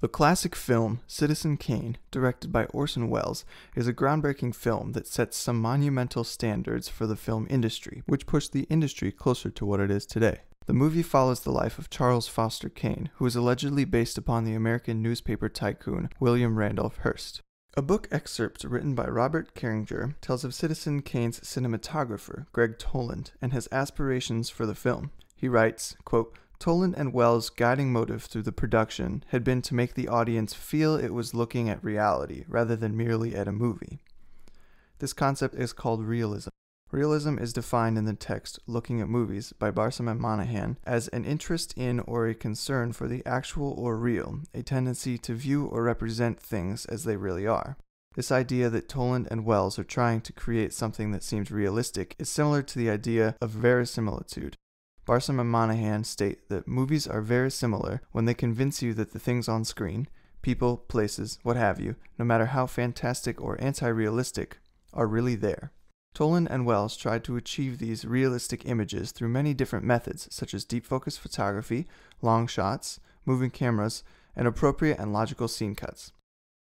The classic film Citizen Kane, directed by Orson Welles, is a groundbreaking film that sets some monumental standards for the film industry, which pushed the industry closer to what it is today. The movie follows the life of Charles Foster Kane, who is allegedly based upon the American newspaper tycoon William Randolph Hearst. A book excerpt written by Robert Carringer tells of Citizen Kane's cinematographer, Greg Toland, and his aspirations for the film. He writes, quote, Toland and Welles' guiding motive through the production had been to make the audience feel it was looking at reality rather than merely at a movie. This concept is called realism. Realism is defined in the text Looking at Movies by Barsom and Monahan as an interest in or a concern for the actual or real, a tendency to view or represent things as they really are. This idea that Toland and Welles are trying to create something that seems realistic is similar to the idea of verisimilitude. Barsom and Monahan state that movies are very similar when they convince you that the things on screen, people, places, what have you, no matter how fantastic or anti-realistic, are really there. Toland and Welles tried to achieve these realistic images through many different methods, such as deep focus photography, long shots, moving cameras, and appropriate and logical scene cuts.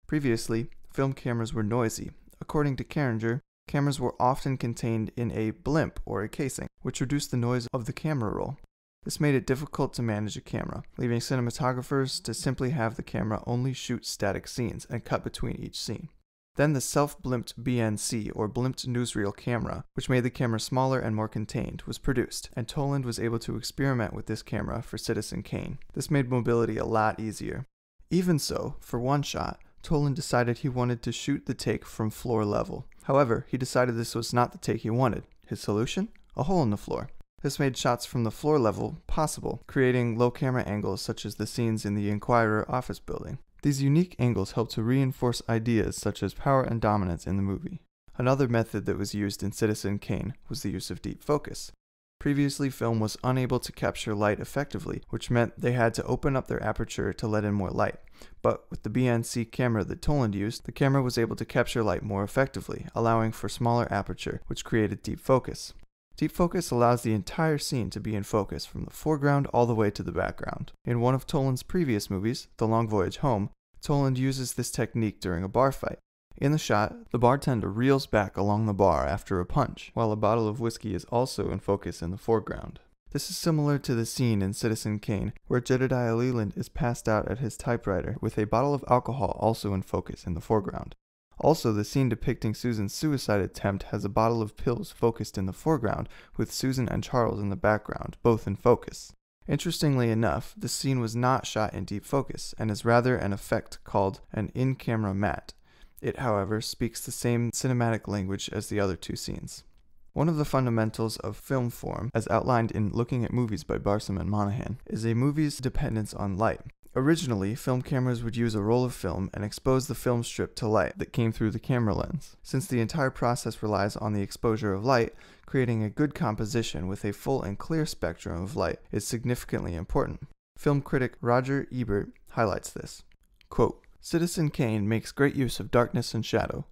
Previously, film cameras were noisy. According to Carringer, cameras were often contained in a blimp or a casing, which reduced the noise of the camera roll. This made it difficult to manage a camera, leaving cinematographers to simply have the camera only shoot static scenes and cut between each scene. Then the self-blimped BNC, or blimped newsreel camera, which made the camera smaller and more contained, was produced, and Toland was able to experiment with this camera for Citizen Kane. This made mobility a lot easier. Even so, for one shot, Toland decided he wanted to shoot the take from floor level. However, he decided this was not the take he wanted. His solution? A hole in the floor. This made shots from the floor level possible, creating low camera angles such as the scenes in the Inquirer office building. These unique angles help to reinforce ideas such as power and dominance in the movie. Another method that was used in Citizen Kane was the use of deep focus. Previously, film was unable to capture light effectively, which meant they had to open up their aperture to let in more light. But with the BNC camera that Toland used, the camera was able to capture light more effectively, allowing for smaller aperture, which created deep focus. Deep focus allows the entire scene to be in focus from the foreground all the way to the background. In one of Toland's previous movies, The Long Voyage Home, Toland uses this technique during a bar fight. In the shot, the bartender reels back along the bar after a punch, while a bottle of whiskey is also in focus in the foreground. This is similar to the scene in Citizen Kane, where Jedediah Leland is passed out at his typewriter with a bottle of alcohol also in focus in the foreground. Also, the scene depicting Susan's suicide attempt has a bottle of pills focused in the foreground, with Susan and Charles in the background, both in focus. Interestingly enough, the scene was not shot in deep focus, and is rather an effect called an in-camera matte. It, however, speaks the same cinematic language as the other two scenes. One of the fundamentals of film form, as outlined in Looking at Movies by Barsom and Monahan, is a movie's dependence on light. Originally, film cameras would use a roll of film and expose the film strip to light that came through the camera lens. Since the entire process relies on the exposure of light, creating a good composition with a full and clear spectrum of light is significantly important. Film critic Roger Ebert highlights this. Quote, Citizen Kane makes great use of darkness and shadow.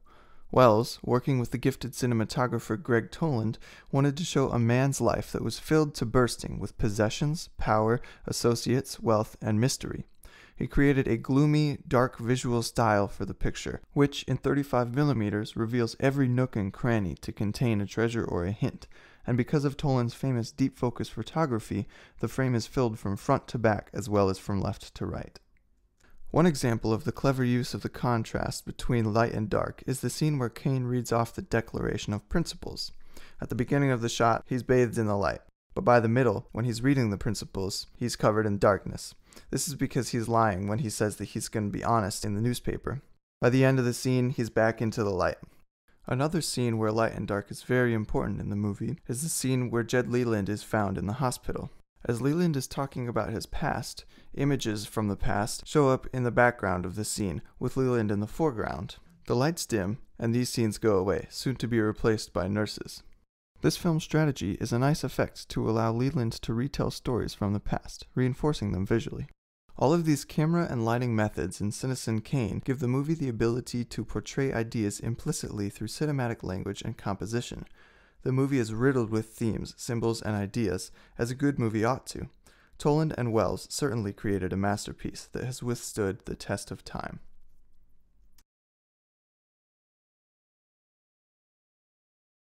Welles, working with the gifted cinematographer Greg Toland, wanted to show a man's life that was filled to bursting with possessions, power, associates, wealth, and mystery. He created a gloomy, dark visual style for the picture, which in 35mm reveals every nook and cranny to contain a treasure or a hint, and because of Toland's famous deep focus photography, the frame is filled from front to back as well as from left to right. One example of the clever use of the contrast between light and dark is the scene where Kane reads off the Declaration of Principles. At the beginning of the shot, he's bathed in the light, but by the middle, when he's reading the principles, he's covered in darkness. This is because he's lying when he says that he's going to be honest in the newspaper. By the end of the scene, he's back into the light. Another scene where light and dark is very important in the movie is the scene where Jed Leland is found in the hospital. As Leland is talking about his past, images from the past show up in the background of the scene, with Leland in the foreground. The lights dim, and these scenes go away, soon to be replaced by nurses. This film strategy is a nice effect to allow Leland to retell stories from the past, reinforcing them visually. All of these camera and lighting methods in Citizen Kane give the movie the ability to portray ideas implicitly through cinematic language and composition. The movie is riddled with themes, symbols, and ideas, as a good movie ought to. Toland and Wells certainly created a masterpiece that has withstood the test of time.